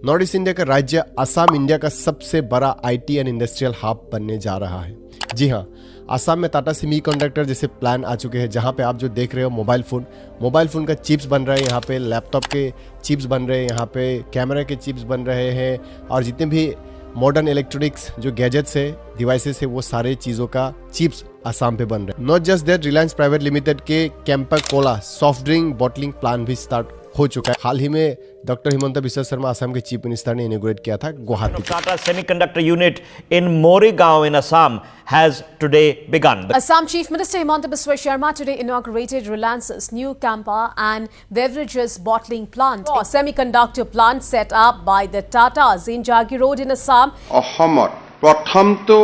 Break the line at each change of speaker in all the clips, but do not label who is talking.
North east India का राज्य Assam India का सबसे बड़ा आईटी एंड इंडस्ट्रियल हब बनने जा रहा है। जी हाँ, असम में टाटा सेमीकंडक्टर जैसे प्लान आ चुके हैं, जहाँ पे आप जो देख रहे हो मोबाइल फ़ोन का चिप्स बन रहे हैं, यहाँ पे लैपटॉप के चिप्स बन रहे हैं, यहाँ पे कैमरा के चिप्स बन रहे हैं, और जितने भी मॉडर्न इलेक्ट्रॉनिक्स जो गैजेट्स है, डिवाइसेस है, वो सारे चीज़ों का चिप्स असम पे बन रहे हैं। Not just that, Reliance private limited के Campa cola soft drink bottling plan भी स्टार्ट हो चुका है। हाल ही में डॉक्टर हिमंता बिस्वा शर्मा असम के चीफ मिनिस्टर ने इनॉग्रेट किया था Guwahati.
Tata Semiconductor unit in Morigao in Assam has today begun.
Assam Chief Minister Himanta Biswa Sharma today inaugurated Reliance's new Campa and beverages bottling plant, a semiconductor plant set up by the Tatas in Jagi Road in Assam.
অসমত প্ৰথমটো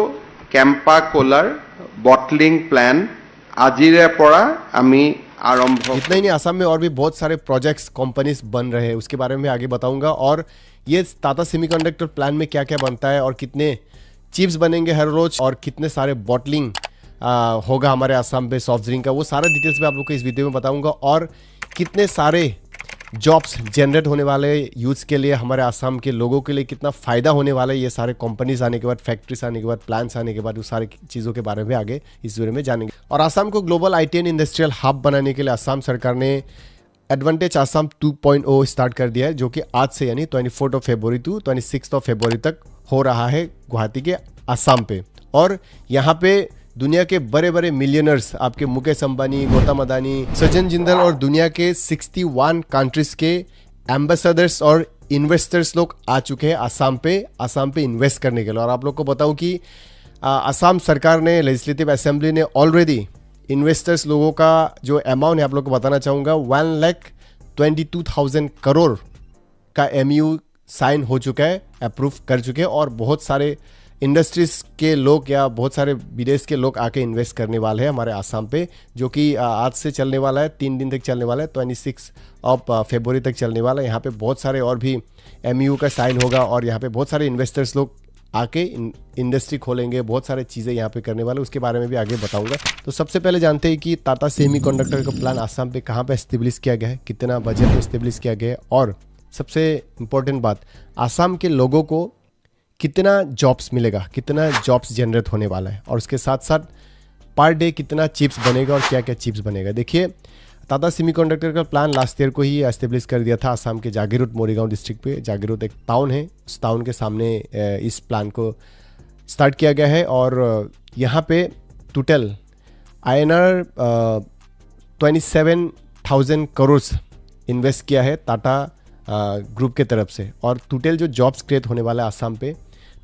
Kempa কোলাৰ bottling plan আজিৰে পৰা আমি आरंभ।
इतना ही नहीं, असम में और भी बहुत सारे प्रोजेक्ट्स कंपनीज बन रहे हैं, उसके बारे में आगे बताऊंगा। और ये टाटा सेमीकंडक्टर प्लान में क्या क्या बनता है और कितने चिप्स बनेंगे हर रोज और कितने सारे बॉटलिंग होगा हमारे असम पे सॉफ्ट ड्रिंक का, वो सारा डिटेल्स मैं आप लोग को इस वीडियो में बताऊंगा। और कितने सारे जॉब्स जनरेट होने वाले यूथ के लिए, हमारे असम के लोगों के लिए कितना फ़ायदा होने वाला है ये सारे कंपनीज आने के बाद, फैक्ट्रीज आने के बाद, प्लान्स आने के बाद, उस सारी चीज़ों के बारे में आगे इस वीडियो में जानेंगे। और असम को global IT and industrial hub बनाने के लिए असम सरकार ने एडवांटेज असम 2.0 स्टार्ट कर दिया है, जो कि आज से यानी 24 फरवरी टू 26 फरवरी तक हो रहा है गुवाहाटी के असम पे। और यहाँ पे दुनिया के बड़े बड़े मिलियनर्स, आपके मुकेश अंबानी, गौतम अदानी, सचिन जिंदल और दुनिया के 61 कंट्रीज के एम्बेसडर्स और इन्वेस्टर्स लोग आ चुके हैं असम पे इन्वेस्ट करने के लिए। और आप लोग को बताऊं कि असम सरकार ने, लेजिस्लेटिव असेंबली ने ऑलरेडी इन्वेस्टर्स लोगों का जो अमाउंट है आप लोग को बताना चाहूँगा, 1,22,000 करोड़ का MOU साइन हो चुका है, अप्रूव कर चुके हैं। और बहुत सारे इंडस्ट्रीज के लोग या बहुत सारे विदेश के लोग आके इन्वेस्ट करने वाले हैं हमारे आसाम पे, जो कि आज से चलने वाला है, 3 दिन तक चलने वाला है, 26 फरवरी तक चलने वाला है। यहाँ पे बहुत सारे और भी MOU का साइन होगा और यहाँ पे बहुत सारे इन्वेस्टर्स लोग आके इंडस्ट्री खोलेंगे, बहुत सारे चीज़ें यहाँ पे करने वाले, उसके बारे में भी आगे बताऊंगा। तो सबसे पहले जानते हैं कि टाटा सेमीकंडक्टर का प्लान आसाम पे कहाँ पे एस्टेब्लिश किया गया है, कितना बजट में एस्टेब्लिश किया गया है, और सबसे इम्पोर्टेंट बात, आसाम के लोगों को कितना जॉब्स मिलेगा, कितना जॉब्स जनरेट होने वाला है, और उसके साथ साथ पर डे कितना चिप्स बनेगा और क्या क्या चिप्स बनेगा। देखिए, टाटा सेमीकंडक्टर का प्लान लास्ट ईयर को ही एस्टेब्लिश कर दिया था असम के जागीरोड मोरीगांव डिस्ट्रिक्ट पे। जागीरोड एक टाउन है, उस टाउन के सामने इस प्लान को स्टार्ट किया गया है। और यहाँ पे टोटल INR 27,000 करोड़ इन्वेस्ट किया है टाटा ग्रुप के तरफ से। और टोटल जो जॉब्स क्रिएट होने वाला है असम पे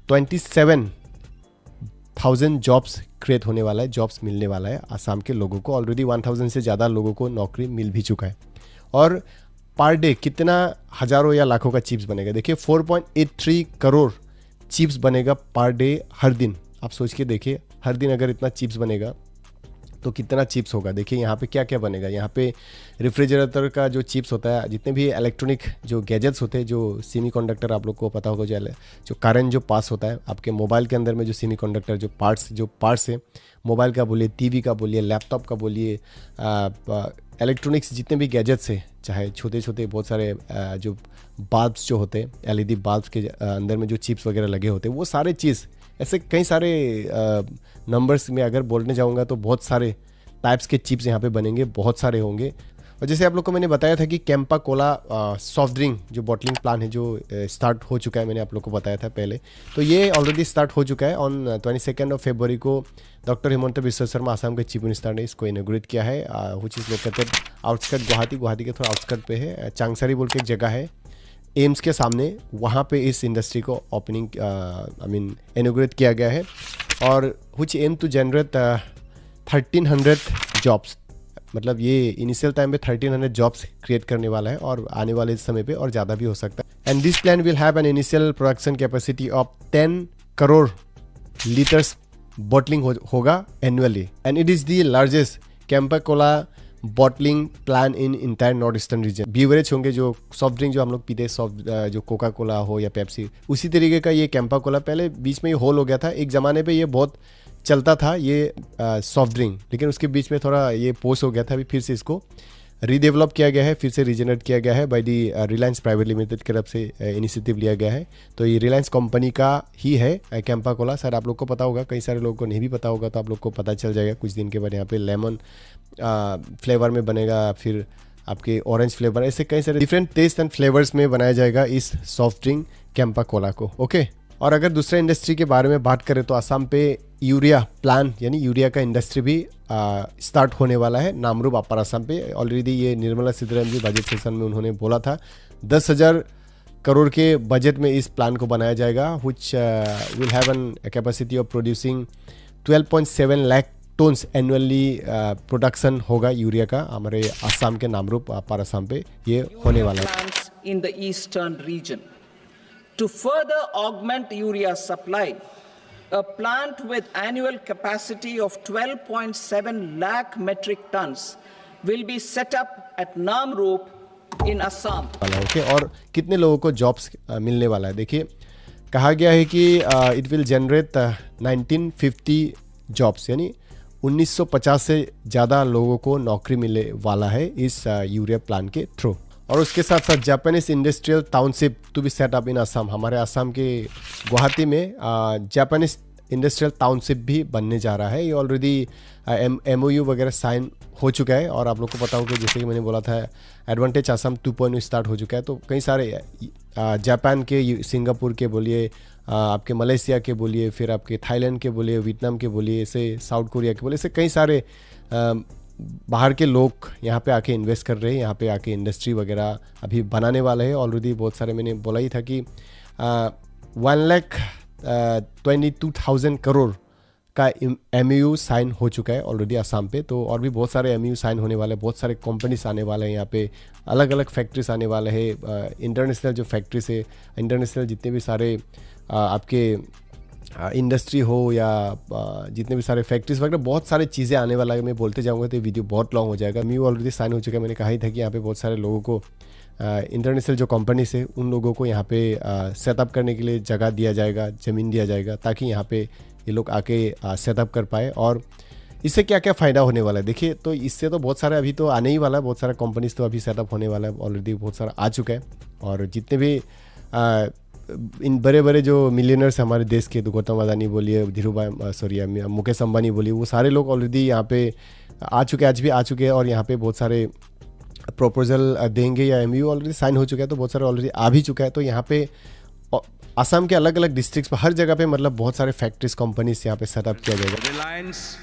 27,000 जॉब्स क्रिएट होने वाला है, जॉब्स मिलने वाला है असम के लोगों को। ऑलरेडी 1,000 से ज़्यादा लोगों को नौकरी मिल भी चुका है। और पर डे कितना हज़ारों या लाखों का चिप्स बनेगा, देखिए 4.83 करोड़ चिप्स बनेगा पर डे हर दिन। आप सोच के देखिए, हर दिन अगर इतना चिप्स बनेगा तो कितना चिप्स होगा। देखिए यहाँ पे क्या क्या बनेगा, यहाँ पे रेफ्रिजरेटर का जो चिप्स होता है, जितने भी इलेक्ट्रॉनिक जो गैजेट्स होते हैं, जो सेमीकंडक्टर आप लोग को पता होगा, जो करंट जो पास होता है आपके मोबाइल के अंदर में, जो सेमीकंडक्टर जो पार्ट्स है, मोबाइल का बोलिए, टीवी का बोलिए, लैपटॉप का बोलिए, इलेक्ट्रॉनिक्स जितने भी गैजेट्स हैं, चाहे छोटे छोटे बहुत सारे जो बल्ब्स जो होते हैं, LED बल्ब्स के अंदर में जो चिप्स वगैरह लगे होते हैं, वो सारे चीज़, ऐसे कई सारे नंबर्स में अगर बोलने जाऊंगा तो बहुत सारे टाइप्स के चिप्स यहाँ पे बनेंगे, बहुत सारे होंगे। और जैसे आप लोग को मैंने बताया था कि कैंपा कोला सॉफ्ट ड्रिंक जो बॉटलिंग प्लान है, जो स्टार्ट हो चुका है, मैंने आप लोग को बताया था पहले, तो ये ऑलरेडी स्टार्ट हो चुका है। ऑन 22 फरवरी को डॉक्टर हिमंता बिस्वा शर्मा असम के चीफ मिनिस्टर ने इसको इनॉग्रेट किया है, which is located outskirt Guwahati के थोड़ा आउटस्कर्ट पे है, चांगसारी बोल के एक जगह है एम्स के सामने, वहाँ पे इस इंडस्ट्री को ओपनिंग इनॉग्रेट किया गया है। और which aim to generate 1300 jobs, मतलब ये इनिशियल टाइम पे 1300 जॉब्स क्रिएट करने वाला है और आने वाले समय पे और ज़्यादा भी हो सकता है। And this plan will have an initial production capacity of 10 crore litres bottling होगा annually, and it is the largest Campa cola bottling plan in entire north eastern region. Beverage होंगे जो सॉफ्ट ड्रिंक जो हम लोग पीते हैं, सॉफ्ट जो कोका कोला हो या पेप्सी, उसी तरीके का ये कैंपा कोला। पहले बीच में ये होल हो गया था, एक ज़माने पे ये बहुत चलता था ये सॉफ्ट ड्रिंक, लेकिन उसके बीच में थोड़ा ये पोस्ट हो गया था, अभी फिर से इसको रीडेवलप किया गया है, फिर से रीजनरेट किया गया है by the Reliance private limited की तरफ से इनिशिएटिव लिया गया है। तो ये रिलायंस कंपनी का ही है कैंपा कोला। सर आप लोग को पता होगा, कई सारे लोगों को नहीं भी पता होगा, तो आप लोग को पता चल जाएगा कुछ दिन के बाद। यहाँ पे लेमन फ्लेवर में बनेगा, फिर आपके ऑरेंज फ्लेवर, ऐसे कई सारे डिफरेंट टेस्ट एंड फ्लेवर्स में बनाया जाएगा इस सॉफ्ट ड्रिंक कैंपा कोला को। ओके, और अगर दूसरे इंडस्ट्री के बारे में बात करें तो असम पे यूरिया प्लांट यानी यूरिया का इंडस्ट्री भी स्टार्ट होने वाला है नामरूप अपर असम पे। ऑलरेडी ये निर्मला सीतारमण जी बजट सेशन में उन्होंने बोला था 10,000 करोड़ के बजट में इस प्लान को बनाया जाएगा, which will have an capacity of producing 12.7 lakh tons annually production होगा यूरिया का हमारे असम के नामरूप अपर असम पे ये होने वाला है।
In the eastern region. To further augment urea supply, a plant with annual capacity of 12.7 lakh metric tons will be set up at Namrup in Assam.
Okay, और कितने लोगों को जॉब्स मिलने वाला है? देखिए, कहा गया है कि इट विल जनरेट 1950 जॉब्स, यानी 1950 से ज़्यादा लोगों को नौकरी मिलने वाला है इस यूरिया प्लांट के थ्रू। और उसके साथ साथ Japanese industrial township to be set up in Assam, हमारे असम के गुवाहाटी में जापानीज इंडस्ट्रियल टाउनशिप भी बनने जा रहा है। ये ऑलरेडी MOU वगैरह साइन हो चुका है। और आप लोग को पता होगा, जैसे कि मैंने बोला था, एडवांटेज असम 2.0 स्टार्ट हो चुका है। तो कई सारे जापान के, सिंगापुर के बोलिए, आपके मलेशिया के बोलिए, फिर आपके थाईलैंड के बोलिए, वियतनाम के बोलिए, ऐसे साउथ कोरिया के बोलिए, ऐसे कई सारे बाहर के लोग यहाँ पे आके इन्वेस्ट कर रहे हैं, यहाँ पे आके इंडस्ट्री वगैरह अभी बनाने वाले हैं। ऑलरेडी बहुत सारे, मैंने बोला ही था कि 1,22,000 करोड़ का MOU साइन हो चुका है ऑलरेडी असम पे। तो और भी बहुत सारे MOU साइन होने वाले हैं, बहुत सारे कंपनीज आने वाले हैं यहाँ पे, अलग अलग फैक्ट्रीज आने वाले हैं, इंटरनेशनल जो फैक्ट्रीज है, इंटरनेशनल जितने भी सारे आपके इंडस्ट्री हो या जितने भी सारे फैक्ट्रीज वगैरह, बहुत सारी चीज़ें आने वाला है। मैं बोलते जाऊँगा तो वीडियो बहुत लॉन्ग हो जाएगा। MOU ऑलरेडी साइन हो चुका है, मैंने कहा ही था कि यहाँ पे बहुत सारे लोगों को, इंटरनेशनल जो कंपनीज है उन लोगों को यहाँ पे सेटअप करने के लिए जगह दिया जाएगा, ज़मीन दिया जाएगा, ताकि यहाँ पे ये लोग आके सेटअप कर पाए। और इससे क्या क्या फ़ायदा होने वाला है देखिए, तो इससे तो बहुत सारे अभी तो आने ही वाला है, बहुत सारा कंपनीज तो अभी सेटअप होने वाला है, ऑलरेडी बहुत सारा आ चुका है। और जितने भी इन बड़े बड़े जो मिलियनर्स हमारे देश के, तो गौतम अदानी बोलिए, मुकेश अंबानी बोलिए, वो सारे लोग ऑलरेडी यहाँ पे आ चुके हैं, आज भी आ चुके हैं। और यहाँ पे बहुत सारे प्रपोजल देंगे या MOU ऑलरेडी साइन हो चुका है, तो बहुत सारे ऑलरेडी आ भी चुका है। तो यहाँ पे असम के अलग अलग डिस्ट्रिक्ट्स पर हर जगह पे मतलब बहुत सारे फैक्ट्रीज, कंपनीज यहाँ पे सेटअप किया जाएगा।
Reliance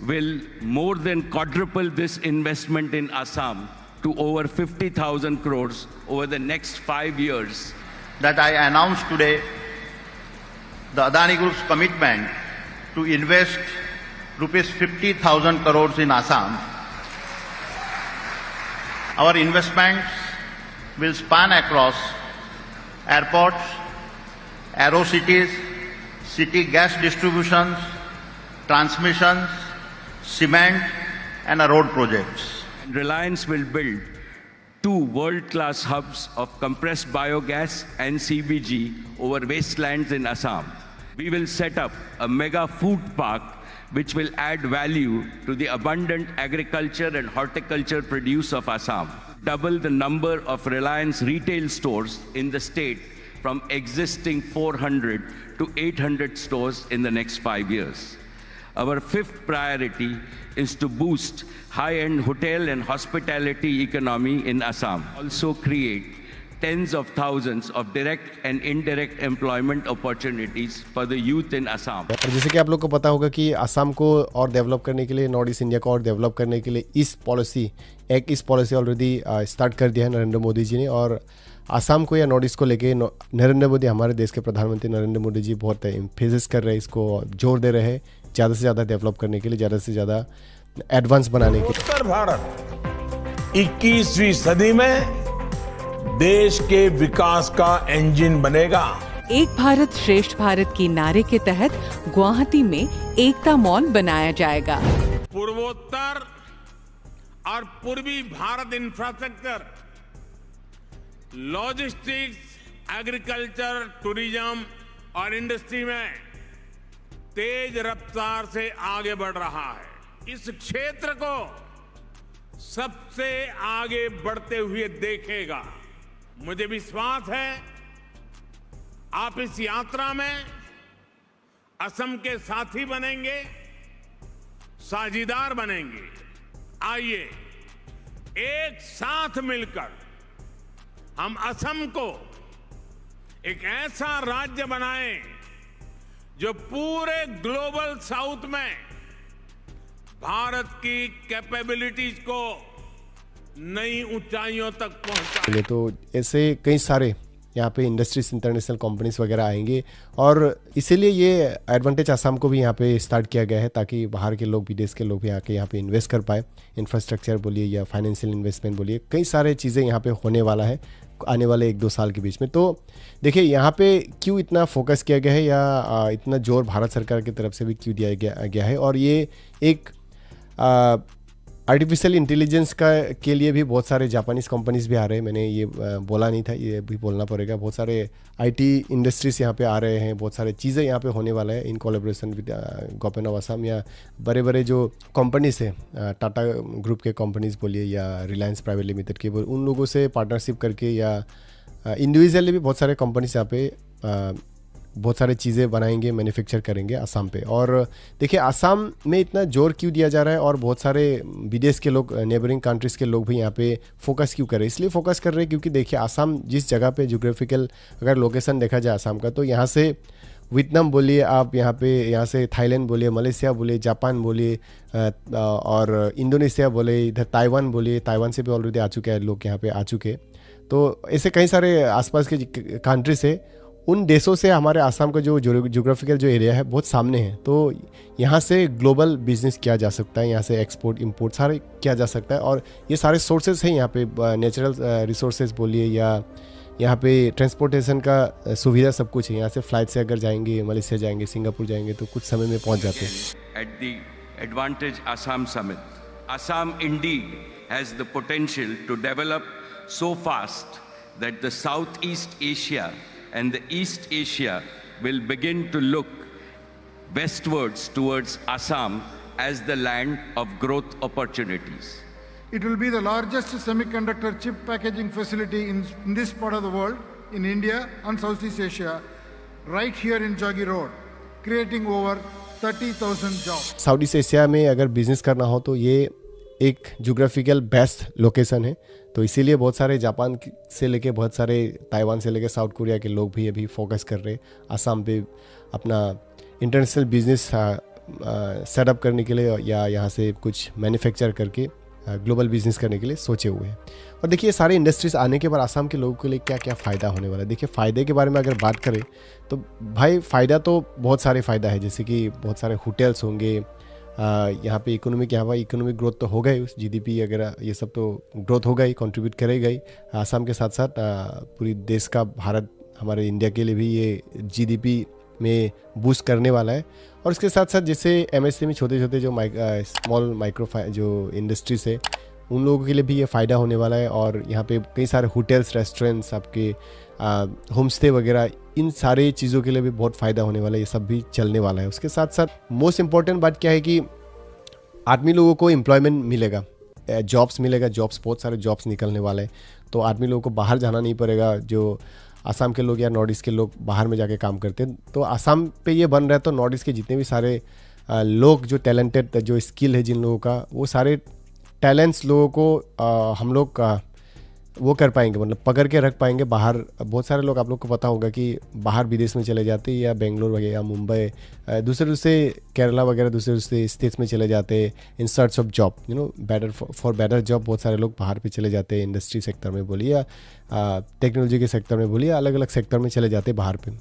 will more than quadruple this investment in Assam to over 50,000 crores over the next 5 years.
That I announced today the Adani Group's commitment to invest rupees 50,000 crores in Assam. Our investments will span across airports, aerocities, city gas distributions, transmissions, cement and road projects.
Reliance will build 2 world-class hubs of compressed biogas and CBG over wastelands in Assam. We will set up a mega food park which will add value to the abundant agriculture and horticulture produce of Assam. Double the number of Reliance retail stores in the state from existing 400 to 800 stores in the next 5 years. Our fifth priority is to boost high-end hotel and hospitality economy in Assam. Also create tens of thousands of direct and indirect employment opportunities for the youth in Assam.
और जैसे कि आप लोग को पता होगा कि असम को और डेवलप करने के लिए, नॉर्थ ईस्ट इंडिया को और डेवलप करने के लिए इस पॉलिसी ऑलरेडी स्टार्ट कर दिया है नरेंद्र मोदी जी ने। और असम को या नॉर्थ ईस्ट को लेके नरेंद्र मोदी, हमारे देश के प्रधानमंत्री नरेंद्र मोदी जी बहुत एम्फेसिस कर रहे हैं, इसको जोर दे रहे हैं ज़्यादा से ज़्यादा डेवलप करने के लिए, ज़्यादा से ज़्यादा एडवांस बनाने के लिए।
उत्तर भारत 21वीं सदी में देश के विकास का इंजन बनेगा।
एक भारत श्रेष्ठ भारत की नारे के तहत गुवाहाटी में एकता मॉल बनाया जाएगा।
पूर्वोत्तर और पूर्वी Bharat infrastructure, logistics, agriculture, tourism और इंडस्ट्री में तेज रफ्तार से आगे बढ़ रहा है। इस क्षेत्र को सबसे आगे बढ़ते हुए देखेगा। मुझे विश्वास है आप इस यात्रा में असम के साथी बनेंगे, साझीदार बनेंगे। आइए एक साथ मिलकर हम असम को एक ऐसा राज्य बनाएं जो पूरे ग्लोबल साउथ में भारत की कैपेबिलिटीज को नई ऊंचाइयों तक पहुंचाए।
तो ऐसे कई सारे यहाँ पे इंडस्ट्रीज, इंटरनेशनल कंपनीज वगैरह आएंगे और इसीलिए ये एडवांटेज आसाम को भी यहाँ पे स्टार्ट किया गया है ताकि बाहर के लोग, विदेश के लोग भी आके यहाँ पे इन्वेस्ट कर पाए। इंफ्रास्ट्रक्चर बोलिए या फाइनेंशियल इन्वेस्टमेंट बोलिए, कई सारे चीज़ें यहाँ पे होने वाला है आने वाले 1-2 साल के बीच में। तो देखिए यहाँ पे क्यों इतना फोकस किया गया है या इतना जोर भारत सरकार की तरफ से भी क्यों दिया गया है। और ये एक आर्टिफिशियल इंटेलिजेंस के लिए भी बहुत सारे जापानीज़ कंपनीज भी आ रहे हैं। मैंने ये बोला नहीं था, ये भी बोलना पड़ेगा। बहुत सारे आईटी इंडस्ट्रीज यहाँ पे आ रहे हैं, बहुत सारे चीज़ें यहाँ पे होने वाला है in collaboration with government of Assam या बड़े बड़े जो कंपनीज है, टाटा ग्रुप के कंपनीज बोलिए या रिलायंस प्राइवेट लिमिटेड के, उन लोगों से पार्टनरशिप करके या इंडिविजुअली भी बहुत सारे कंपनीज यहाँ पे बहुत सारी चीज़ें बनाएंगे, मैन्युफैक्चर करेंगे आसाम पे। और देखिए आसाम में इतना जोर क्यों दिया जा रहा है और बहुत सारे विदेश के लोग, नेबरिंग कंट्रीज़ के लोग भी यहाँ पे फोकस क्यों कर रहे हैं। इसलिए फोकस कर रहे हैं क्योंकि देखिए आसाम जिस जगह पे ज्योग्राफिकल अगर लोकेशन देखा जाए आसाम का, तो यहाँ से वियतनाम बोलिए आप, यहाँ से थाईलैंड बोलिए, मलेशिया बोलिए, जापान बोलिए और इंडोनेशिया बोले, इधर ताइवान बोलिए, ताइवान से भी ऑलरेडी आ चुके हैं लोग, यहाँ पे आ चुके। तो ऐसे कई सारे आसपास के कंट्रीज है, उन देशों से हमारे आसाम का जो ज्योग्राफिकल जो एरिया है बहुत सामने है। तो यहाँ से ग्लोबल बिजनेस किया जा सकता है, यहाँ से एक्सपोर्ट इंपोर्ट सारे किया जा सकता है। और ये सारे सोर्सेज हैं यहाँ पे, नेचुरल रिसोर्सेज बोलिए या यहाँ पे ट्रांसपोर्टेशन का सुविधा सब कुछ है। यहाँ से फ्लाइट से अगर जाएंगे, मलेशिया जाएंगे, सिंगापुर जाएंगे तो कुछ समय में पहुँच जाते हैं।
At the Advantage Assam Summit, Assam indeed has the potential to develop so fast that the Southeast Asia and the East Asia will begin to look westwards towards Assam as the land of growth opportunities.
It will be the largest semiconductor chip packaging facility in this part of the world, in India and Southeast Asia, right here in Jagi Road, creating over 30,000 jobs.
South east Asia में अगर business करना हो तो ये एक geographical best location है। तो इसीलिए बहुत सारे जापान से लेके, बहुत सारे ताइवान से लेके साउथ कोरिया के लोग भी अभी फोकस कर रहे हैं आसाम पे अपना इंटरनेशनल बिजनेस सेटअप करने के लिए या यहाँ से कुछ मैन्युफैक्चर करके ग्लोबल बिजनेस करने के लिए सोचे हुए हैं। और देखिए सारे इंडस्ट्रीज आने के बाद आसाम के लोगों के लिए क्या क्या फ़ायदा होने वाला है। देखिए फ़ायदे के बारे में अगर बात करें तो भाई फ़ायदा तो बहुत सारे फ़ायदा है, जैसे कि बहुत सारे होटल्स होंगे यहाँ पे, इकोनॉमिक ग्रोथ तो होगा ही, जीडीपी वगैरह ये सब तो ग्रोथ होगा ही, कंट्रीब्यूट करेगा ही। आसाम के साथ साथ पूरी देश का, भारत हमारे इंडिया के लिए भी ये जीडीपी में बूस्ट करने वाला है। और इसके साथ साथ जैसे एमएसएमई, छोटे छोटे जो स्मॉल माइक्रो जो इंडस्ट्रीज है, उन लोगों के लिए भी ये फ़ायदा होने वाला है। और यहाँ पे कई सारे होटल्स, रेस्टोरेंट्स, आपके होम स्टे वगैरह, इन सारे चीज़ों के लिए भी बहुत फ़ायदा होने वाला है, ये सब भी चलने वाला है। उसके साथ साथ मोस्ट इम्पॉर्टेंट बात क्या है कि आदमी लोगों को एम्प्लॉयमेंट मिलेगा, जॉब्स मिलेगा, बहुत सारे जॉब्स निकलने वाले हैं। तो आदमी लोगों को बाहर जाना नहीं पड़ेगा। जो आसाम के लोग या नॉर्थ ईस्ट के लोग बाहर में जाके काम करते हैं, तो आसाम पे ये बन रहा है। तो नॉर्थ ईस्ट के जितने भी सारे लोग, जो टैलेंटेड, जो स्किल है जिन लोगों का, वो सारे टैलेंट्स लोगों को हम लोग वो कर पाएंगे, मतलब पकड़ के रख पाएंगे बाहर। बहुत सारे लोग, आप लोग को पता होगा कि बाहर विदेश में चले जाते हैं, या बेंगलोर वगैरह या मुंबई, दूसरे केरला वगैरह दूसरे स्टेट्स में चले जाते हैं in search of job, better for better job. बहुत सारे लोग बाहर पे चले जाते हैं, इंडस्ट्री सेक्टर में बोलिए या टेक्नोलॉजी के सेक्टर में बोलिए, अलग अलग सेक्टर में चले जाते हैं बाहर पे।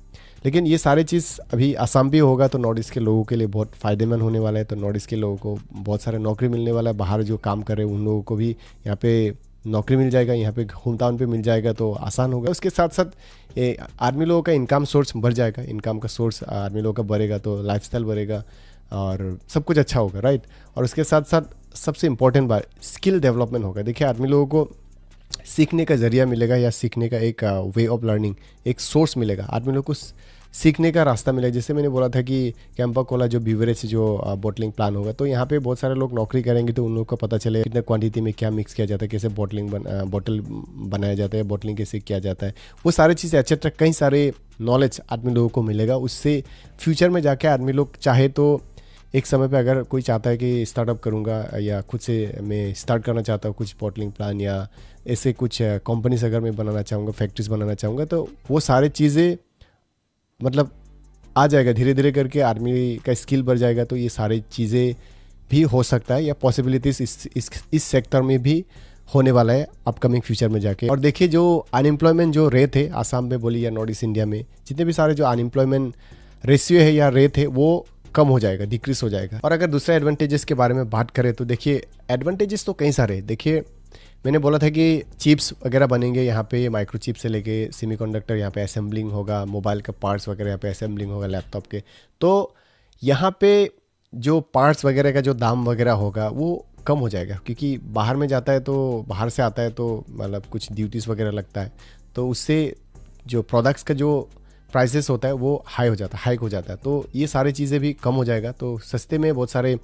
लेकिन ये सारी चीज़ अभी आसाम भी होगा तो नॉर्थ ईस्ट के लोगों के लिए बहुत फ़ायदेमंद होने वाला है। तो नॉर्थ ईस्ट के लोगों को बहुत सारे नौकरी मिलने वाला है, बाहर जो काम कर रहे हैं उन लोगों को भी यहाँ पे नौकरी मिल जाएगा, यहाँ पे होम टाउन पे मिल जाएगा, तो आसान होगा। उसके साथ साथ आदमी लोगों का इनकम सोर्स बढ़ जाएगा, इनकम का सोर्स आदमी लोगों का बढ़ेगा तो लाइफस्टाइल बढ़ेगा और सब कुछ अच्छा होगा, राइट। और उसके साथ साथ सबसे इम्पोर्टेंट बात, स्किल डेवलपमेंट होगा। देखिए आदमी लोगों को सीखने का जरिया मिलेगा, या सीखने का एक वे ऑफ लर्निंग, एक सोर्स मिलेगा। आदमी लोग को सीखने का रास्ता मिलेगा। जैसे मैंने बोला था कि कैंपा कोला जो बीवरेज जो बॉटलिंग प्लान होगा, तो यहाँ पे बहुत सारे लोग नौकरी करेंगे, तो उन लोगों को पता चले कितने क्वांटिटी में क्या मिक्स किया जाता है, कैसे बॉटल बनाया जाता है, बॉटलिंग कैसे किया जाता है, वो सारी चीज़ें एक्सेट्रा कई सारे नॉलेज आदमी लोगों को मिलेगा। उससे फ्यूचर में जाके आदमी लोग चाहे तो एक समय पे अगर कोई चाहता है कि स्टार्टअप करूँगा या खुद से मैं स्टार्ट करना चाहता हूँ कुछ बॉटलिंग प्लान या ऐसे कुछ कंपनीज अगर मैं बनाना चाहूँगा, फैक्ट्रीज बनाना चाहूँगा, तो वो सारी चीज़ें मतलब आ जाएगा धीरे धीरे करके, आदमी का स्किल बढ़ जाएगा, तो ये सारी चीज़ें भी हो सकता है या पॉसिबिलिटीज़ इस सेक्टर में भी होने वाला है अपकमिंग फ्यूचर में जाके। और देखिए जो अनएम्प्लॉयमेंट जो रेट है आसाम में बोली या नॉर्थ ईस्ट इंडिया में, जितने भी सारे जो अनएम्प्लॉयमेंट रेशियो है या रेट है वो कम हो जाएगा, डिक्रीज हो जाएगा। और अगर दूसरे एडवांटेजेस के बारे में बात करें तो देखिए एडवांटेजेस तो कई सारे हैं। देखिए मैंने बोला था कि चिप्स वगैरह बनेंगे यहाँ पे, माइक्रो चिप से लेके सेमीकंडक्टर यहाँ पे असेंबलिंग होगा, मोबाइल का पार्ट्स वगैरह यहाँ पे असेंबलिंग होगा, लैपटॉप के। तो यहाँ पे जो पार्ट्स वगैरह का जो दाम वगैरह होगा वो कम हो जाएगा, क्योंकि बाहर में जाता है तो बाहर से आता है तो मतलब कुछ ड्यूटीज़ वगैरह लगता है, तो उससे जो प्रोडक्ट्स का जो प्राइसेस होता है वो हाइक हो जाता है। तो ये सारी चीज़ें भी कम हो जाएगा, तो सस्ते में बहुत सारे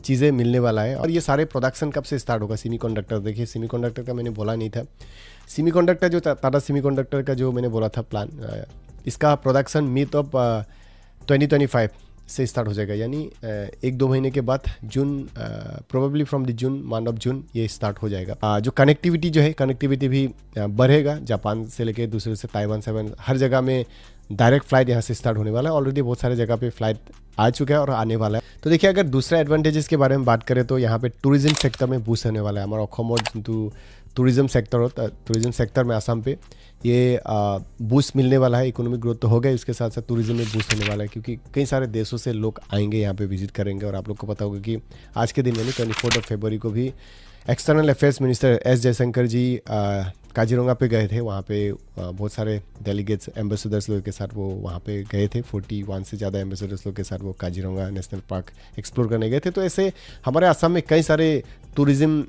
चीज़ें मिलने वाला है। और ये सारे प्रोडक्शन कब से स्टार्ट होगा? सेमीकंडक्टर, देखिए सेमीकंडक्टर का मैंने बोला नहीं था। सेमीकंडक्टर जो टाटा सेमीकंडक्टर का जो मैंने बोला था प्लान, इसका प्रोडक्शन मिड ऑफ 2025 से स्टार्ट हो जाएगा, यानी 1-2 महीने के बाद June, probably from the June, month of June ये स्टार्ट हो जाएगा। जो कनेक्टिविटी जो है, कनेक्टिविटी भी बढ़ेगा, जापान से लेके दूसरे से ताइवान से हर जगह में डायरेक्ट फ्लाइट यहाँ से स्टार्ट होने वाला है। ऑलरेडी बहुत सारे जगह पे फ्लाइट आ चुका है और आने वाला है। तो देखिए अगर दूसरा एडवांटेजेस के बारे में बात करें तो यहाँ पे टूरिज्म सेक्टर में बूस्ट होने वाला है। हमारा अखोमोड टूरिज्म सेक्टर होता है, टूरिज्म सेक्टर में आसाम पे ये बूस्ट मिलने वाला है। इकोनॉमिक ग्रोथ तो हो गया, उसके साथ साथ टूरिज्म में बूस्ट होने वाला है, क्योंकि कई सारे देशों से लोग आएंगे यहाँ पे विजिट करेंगे। और आप लोग को पता होगा कि आज के दिन यानी 24 फरवरी को भी external affairs minister S Jaishankar ji Kaziranga पे गए थे। वहाँ पे बहुत सारे डेलीगेट्स, एम्बेसडर्स लोग के साथ वो वहाँ पे गए थे। 41 से ज़्यादा एम्बेसडर्स लोग के साथ वो काजीरंगा नेशनल पार्क एक्सप्लोर करने गए थे। तो ऐसे हमारे असम में कई सारे टूरिज्म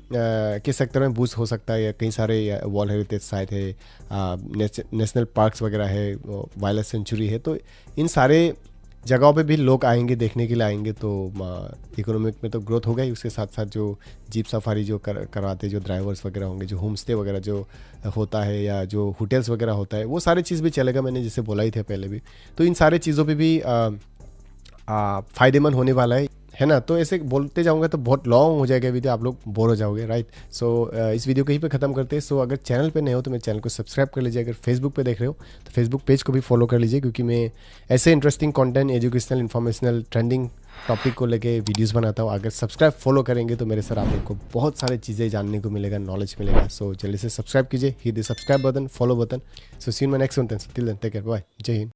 के सेक्टर में बूस्ट हो सकता है। या कई सारे वर्ल्ड हेरिटेज साइट है, नेशनल पार्क्स वगैरह है, वाइल्ड सेंचुरी है, तो इन सारे जगहों पे भी लोग आएंगे, देखने के लिए आएंगे। तो इकोनॉमिक में तो ग्रोथ होगा ही, उसके साथ साथ जो जीप सफारी जो करवाते जो ड्राइवर्स वगैरह होंगे, जो होम स्टे वगैरह जो होता है या जो होटल्स वगैरह होता है, वो सारी चीज़ भी चलेगा। मैंने जैसे बोला ही था पहले भी, तो इन सारे चीज़ों पे भी फ़ायदेमंद होने वाला है ना। तो ऐसे बोलते जाऊंगा तो बहुत लॉन्ग हो जाएगा वीडियो, आप लोग बोर हो जाओगे, राइट। सो इस वीडियो को यहीं पे ख़त्म करते हैं। सो अगर चैनल पे नए हो तो मेरे चैनल को सब्सक्राइब कर लीजिए। अगर फेसबुक पे देख रहे हो तो फेसबुक पेज को भी फॉलो कर लीजिए, क्योंकि मैं ऐसे interesting content, educational, informational, trending topic को लेके वीडियोस बनाता हूँ। अगर सब्सक्राइब फॉलो करेंगे तो मेरे सर आप लोग को बहुत सारी चीज़ें जानने को मिलेगा, नॉलेज मिलेगा। सो जल्दी से सब्सक्राइब कीजिए, hit the subscribe button, follow button. So see you in my next one, till then take care, bye, जय हिंद।